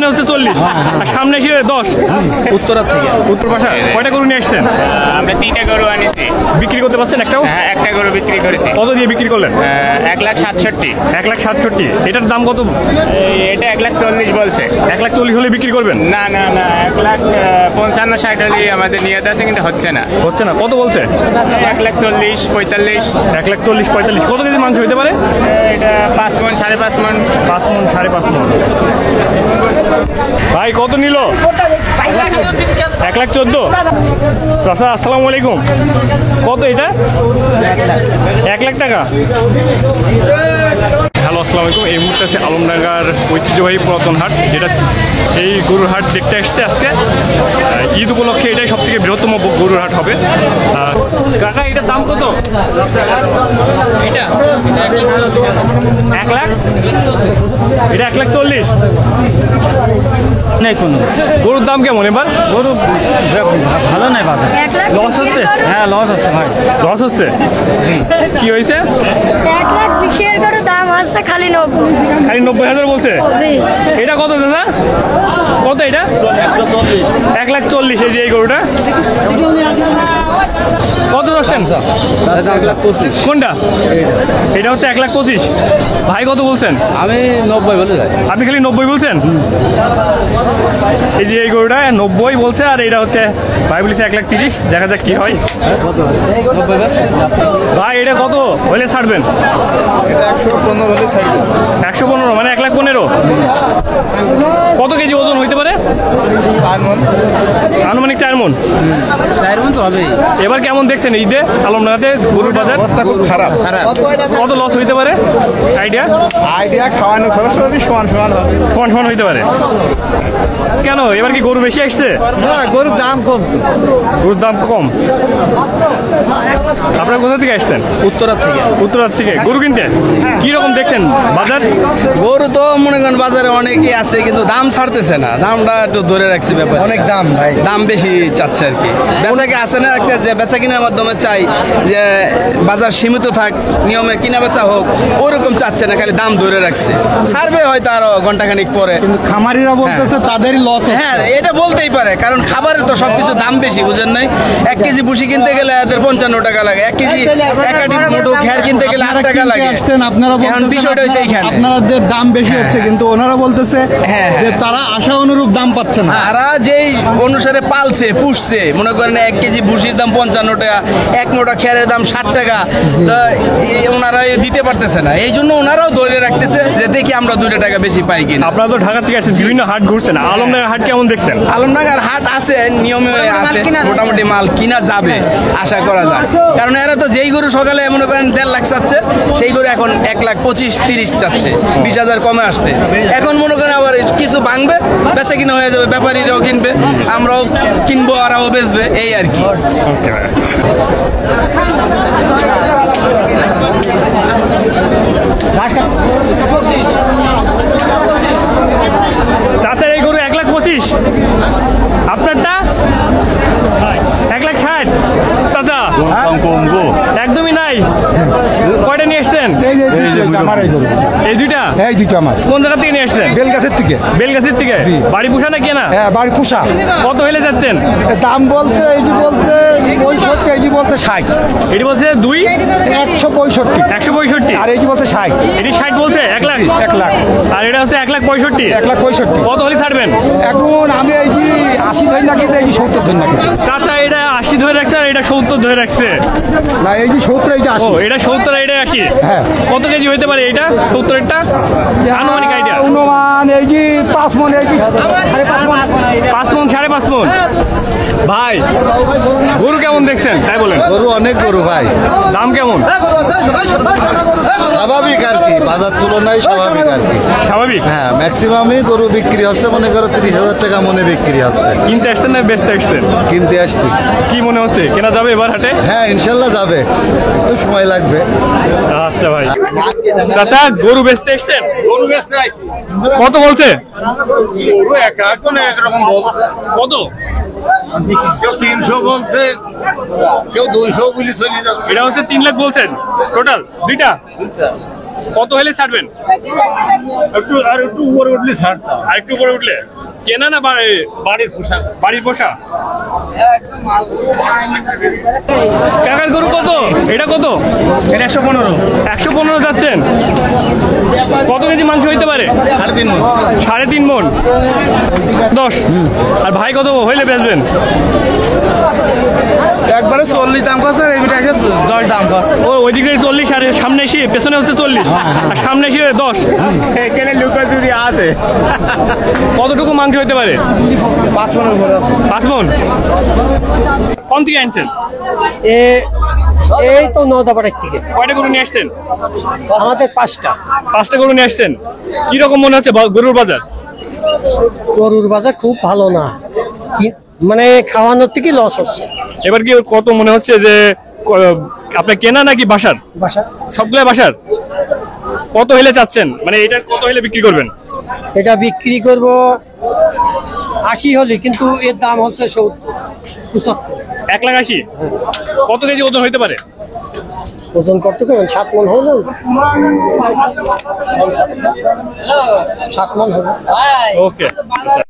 পিছনে হচ্ছে 40 আর সামনে এসে 10। উত্তরা থেকে। উত্তর পাশা। কয়টা গরু নিয়ে আসছেন? আমরা 3টা গরু আনিছি। বিক্রি করতে পারছেন একটাও? হ্যাঁ, একটা গরু বিক্রি করেছি। কত দিয়ে বিক্রি করলেন? 1,67,000। 1,67,000। এটার দাম কত? এটা 1,40,000 বলছে। 1,40,000 হলে বিক্রি করবেন? না না না, 1,55,60 হলে আমাদের নিয়ত আছে, কিন্তু হচ্ছে না। হচ্ছে না? কত বলছে? 1,40,000, 45। 1,40,000, 45। কত কেজি মাংস হইতে পারে? এটা 5 মণ, 5.5 মণ। 5 মণ, 5.5 মণ। ভাই কত নিল? 1,14,000। চাচা আসসালামু আলাইকুম। কত এটা? 1,00,000 টাকা। হ্যালো আসসালামু আলাইকুম। এই মুহূর্তে আছে আলমডাঙ্গার ঐতিহ্যবাহী পুরাতন হাট, যেটা এই গরুর হাট দেখতে আসছে আজকে। ঈদ উপলক্ষে এটাই সব থেকে বৃহত্তম গরুর হাট হবে। কাকা এটার দাম কত? এটা 1,00,000। এটা 1,40,000। নেই কোনো গরুর দাম কেমন এবার? গরু ভালো নাই বাজার। লস হচ্ছে? হ্যাঁ লস হচ্ছে ভাই। লস হচ্ছে? কি হয়েছে? 1,20,000 করে দাম আছে, খালি 90। খালি 90,000 বলছে? জি। এটা কত দাদা? কত এটা? 1,40,000। এই যে এই গরুটা কত যাচ্ছেন? 1,25,000। কোনটা? এটা হচ্ছে 1,25,000। ভাই কত বলছেন? আমি 90 বলে যাই। আপনি খালি 90 বলছেন? এই যে এই গরুটা 90 বলছে, আর এটা হচ্ছে ভাই বলেছে 1,30,000। দেখা যাক কি হয়। ভাই এটা কত হলে ছাড়বেন? এটা 115 হলে ছাড়বে। 115 মানে 1,15,000। কত কেজি ওজন হইতে পারে? 4 মণ। আনুমানিক 4 মণ। 4 মণ তো হবেই। এবার কেমন দেখছেন ঈদে আলমডাঙ্গাতে গরুর বাজার? অবস্থা খুব খারাপ। কত লস হইতে পারে? আইডিয়া খাওয়ানো খরচ সমান সমান হবে। সমান সমান হইতে পারে। কেন এবার কি গরু বেশি আসছে? না, গরুর দাম কম তো। গরুর দাম কম। আপনারা কোথা থেকে আসছেন? উত্তরা থেকে। উত্তরার থেকে গরু কিনতে? কি রকম দেখছেন বাজার? গরু তো মনে করেন বাজারে অনেকই আছে, কিন্তু দাম ছাড়তেছে না। দামটা একটু ধরে রাখছি ব্যাপার। অনেক দাম ভাই, দাম বেশি চাচ্ছে আর কি। বেচাকে আছে না একটা, যে বেচা কিনার মাধ্যমে চাই যে বাজার সীমিত থাক, নিয়মে কিনা বেচা হোক, ওরকম চাচ্ছে না, খালি দাম ধরে রাখছে। ছাড়বে হয়তো আরো ঘন্টাখানিক পরে। কিন্তু খামারিরা বলতেছে তাদেরই লস। হ্যাঁ, এটা বলতেই পারে, কারণ খাবারের তো সবকিছু দাম বেশি, বুঝেন নাই? 1 কেজি ভুসি কিনতে গেলে এদের 55 টাকা লাগে। 1 কেজি একাটি মোটো খেয়ার কিনতে গেলে 8 টাকা লাগে। আপনারা এখন বিষয়টা হচ্ছে এইখানে আপনাদের দাম বেশি হচ্ছে, কিন্তু ওনারা বলতেছে যে তারা আশা অনুরূপ দাম পাচ্ছে না। তারা যেই অনুসারে পালছে পুষছে, মনে করেন 1 কেজি ভুসির দাম 55 টাকা, 1 মোটা খেয়ারের দাম 60 টাকা, তো ওনারা দিতে পারতেছে না। এই জন্য ওনারাও ধরে রাখতেছে যে দেখি আমরা 2 টাকা বেশি পাই কিনা। আপনারা তো ঢাকা থেকে আসছেন, বিভিন্ন হাট ঘুরছেন, আলমডাঙ্গার হাট কেমন দেখছেন? আলমডাঙ্গার হাট আছে, নিয়মে আছে, মোটামুটি মাল কিনা যাবে আশা করা যায়। কারণ এরা তো যেই গরু সকালে মনে করেন 1.5 লাখ চাচ্ছে, সেই গরু এখন 1,25,30 চাচ্ছে, 20,000 কমে আসছে। এখন মনে করেন আবার কিছু ভাঙবে, বেচা কিনা হয়ে যাবে, ব্যাপারীরাও কিনবে, আমরাও কিনবো, আরও বেচবে, এই আর কি। চাচা এই গরু 1,25,000, আপনারটা 1,60,000। চাচা একদমই নাই। কয়টা নিয়ে এসছেন? এই দুইটা? এই দুটো আমার। কোন জায়গা থেকে নিয়ে এসছেন? বেলগাছের থেকে। বেলগাছির থেকে? বাড়ি পোষা না কেনা? হ্যাঁ, বাড়ি পোষা। কত হলে যাচ্ছেন? দাম বলছে এইটি বলছে 65, এইটি বলছে 60। এটি বলছে 165। 165। আর এইটি বলছে 60। এটি 60 বলছে, 1,00,000। 1,00,000। আর এটা হচ্ছে 1,65,000। 1,65,000। কত হলে ছাড়বেন? এখন আমি এইটি 80 ধরে রাখি, এইটি 70 ধরে রাখি। চাচা এটা 80 ধরে রাখছে, আর এটা 70 ধরে রাখছে। না, এইটি 70, এইটি 80। ও, এটা 70, এটা 80। হ্যাঁ। কত কেজি হইতে পারে এটা? 70-এরটা আনুমানিক আইডিয়া? অনুমান এইটি 5 মণ, এইটি 5.5 মণ। 5 মণ, 5.5 মণ। ভাই গরু কেমন দেখছেন তাই বলেন? গরু অনেক গরু ভাই। দাম কেমন? স্বাভাবিক আর কি, বাজার তুলনায় স্বাভাবিক আর কি। স্বাভাবিক? হ্যাঁ, ম্যাক্সিমামই গরু বিক্রি হচ্ছে, মনে করো 30,000 টাকা মনে বিক্রি হচ্ছে। কিনতে আসছেন না বেচতে আসছেন? কিনতে আসছি। কি মনে হচ্ছে কেনা যাবে এবার হাটে? হ্যাঁ, ইনশাল্লাহ যাবে, একটু সময় লাগবে। আচ্ছা ভাই। চাচা গরু বেচতে আসছেন? গরু বেচতে আইছি। কত বলছে? গরু একরকম বলছে। কত? কেউ 300 বলছে, কেউ 200 বলে চলে যাচ্ছে। এটা হচ্ছে 3 লাখ বলছেন টোটাল? দুইটা কত হলে ছাড়বেন? একটু উপরে উঠলে ছাড়তাম। আর একটু উপরে উঠলে কেনা না বাড়ির পোশাক। বাড়ির পোষা? কাকার গরু কত? এটা কত? এটা 115। 115 যাচ্ছেন। কত কেজি মাংস হইতে পারে? 3.5 মণ। 3.5 মণ। 10। আর ভাই কত হইলে বেচবেন? একবারে 40 দাম কত আর এইটা 10 দাম কত? ওই দিকে 40 আর সামনে এসে পেছনে হচ্ছে 40 আর সামনে এসে 10। এখানে লুকোচুরি আছে। কতটুকু মাংস হইতে পারে? 5 মণের উপরে। 5 মণ। কোন থেকে আনছেন? এই তো নদাপাড়ার থেকে। কয়টা গরু নিয়ে আসছেন? আমাদের 5টা। 5টা গরু নিয়ে আসছেন। কি রকম মনে হচ্ছে গরুর বাজার? গরুর বাজার খুব ভালো না, মানে খাওয়ানোর থেকে লস হচ্ছে। এবার কি কত মনে হচ্ছে যে আপনার কেনা নাকি বাসার? বাসা সবগুলো বাসার। কত হলে চাচ্ছেন, মানে এটা কত হলে বিক্রি করবেন? এটা বিক্রি করব 80 হলে, কিন্তু এর দাম হচ্ছে 70 75। 1,80,000। কত কেজি ওজন হইতে পারে? ওজন করতে পারবেন 7 মণ হবে। 7 মণ হবে। ওকে। আচ্ছা।